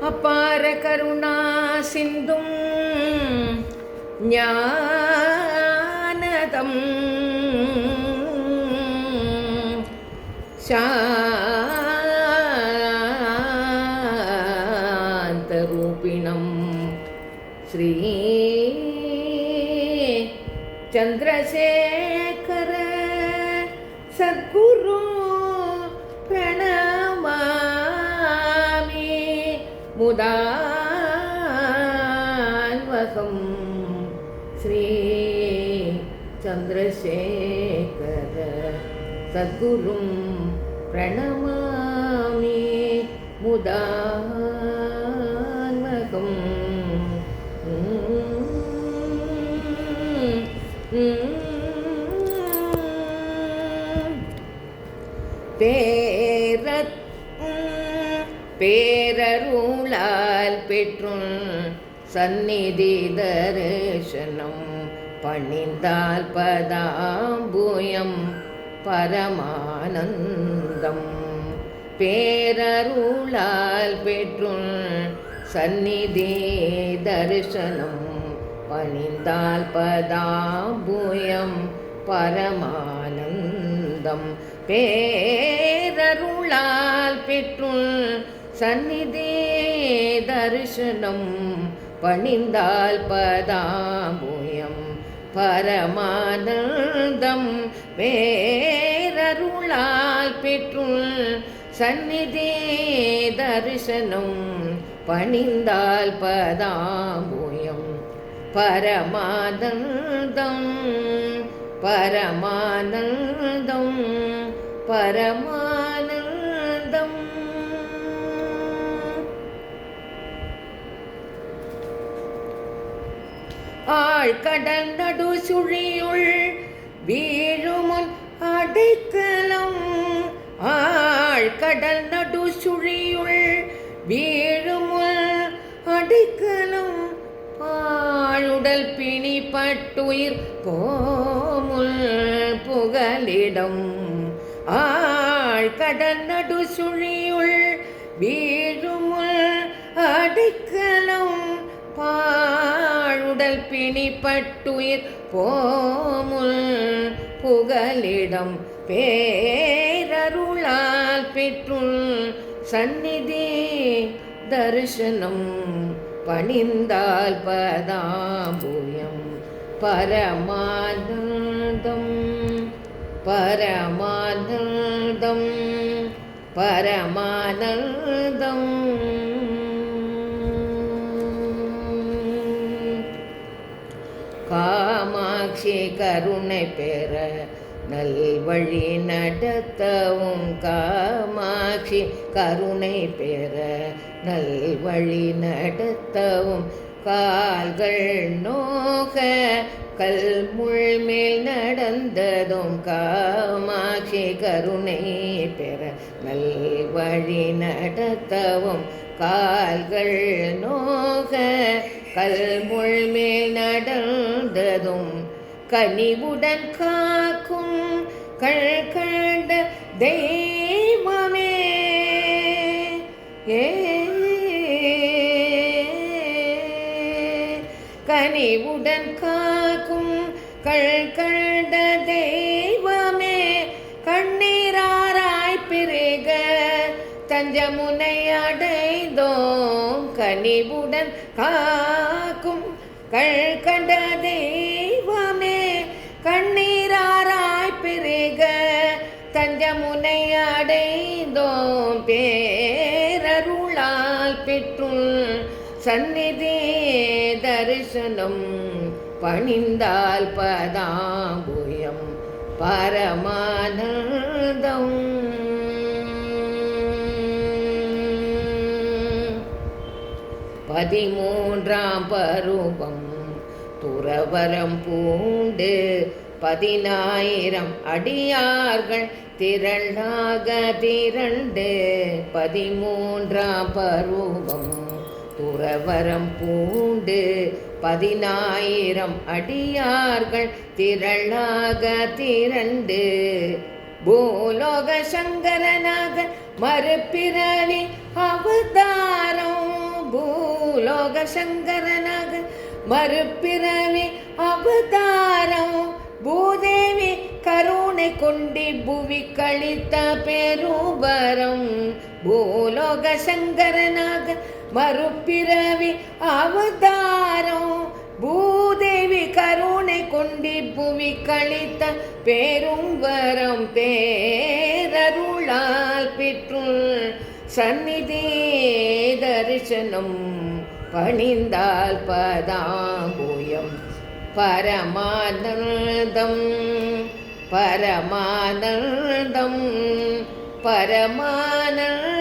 அபார கருணா சிந்தும் ஞானதம் சாந்தரூபிணம் ஸ்ரீ சந்திரசேகர சத்குரு பிரணமாமி முதான்வகம் ஸ்ரீ சந்திரசேகர சத்குரும் பிரணமாமி முதான்வகம். பேரருளால் பெற்றும் சந்நிதி தரிசனம் பணிந்தால் பதாம்புயம் பரமானந்தம். பேரருளால் பெற்றும் சந்நிதி தரிசனம் பணிந்தால் பதாம்புயம் பரமானந்தம். பேரருளால் பெற்றும் சந்நிதி தரிசனம் பணிந்தால் பதாம்புயம் பரமானந்தம். பேரருளால் பெற்றும் சந்நிதி தரிசனம் பணிந்தால் பதாம்புயம் பரமானந்தம் பரமானந்தம் பரமானந்தம். ஆழ்கடல் நடு சுழியுள் வீழுமுன் அடைக்கலம். ஆழ்கடல் நடு சுழியுள் வீழுமுன் அடைக்கலம். பாழுடல் பிணிப்பட்டுயிர் போமுல் புகலிடம். ஆழ்கடல் நடு சுழியுள் வீழுமுல் அடைக்கலம். பாழுடல் பிணிப்பட்டுயிர் போமுல் புகலிடம். பேரருளால் பெற்றும் சந்நிதி தரிசனம் பணிந்தால் பதாம்புயம் பரமானந்தம் பரமானந்தம் பரமானந்தம். காமாட்சி கருணை பெற நல்வழி நடத்தவும். காமாட்சி கருணை பெற நல்வழி நடத்தவும். கால்கள் நோக கல்முள் மேல் நடந்ததும். காமாட்சி கருணை பெற நல்வழி நடத்தவும். கால்கள் நோக கல்முள் மேல் நடந்ததும். கனிவுடன் காக்கும் கண்ட தெய்வமே. கனிவுடன் காக்கும் கண்ட தெய்வமே. கண்ணீராராய் பிறக தஞ்சமுனை அடைந்தோம். கனிவுடன் காக்கும் கண்ட தெய்வமே. கண்ணீராராய் பிறக தஞ்சமுனை அடைந்தோம். பேரருளால் பெற்றும் சந்நிதி தரிசனம் பணிந்தால் பதாம்புயம் பரமானந்தம். பதிமூன்றாம் பருவம் துறவரம் பூண்டு 10,000 அடியார்கள் திரளாக திரண்டு. 13ஆம் பருவம் துறவரம் பூண்டு 10,000 அடியார்கள் திரளாக திரண்டு. பூலோக சங்கரனாக மறுபிறவி அவதாரம் பூலோக சங்கரனாக மறுபிறவி அவதாரம் பூதேவி கருணை கொண்டி புவி கழித்த பெருவரம் பூலோக சங்கரனாக மறுபிறவி அவதாரம் பூதேவி கருணை கொண்டி புவி கழித்த பெரும் வரம் பேரருளால் பெற்றுள் சந்நிதி தரிசனம் பணிந்தால் பதாம்பூயம் பரமானந்தம் பரமானந்தம் பரமானந்தம்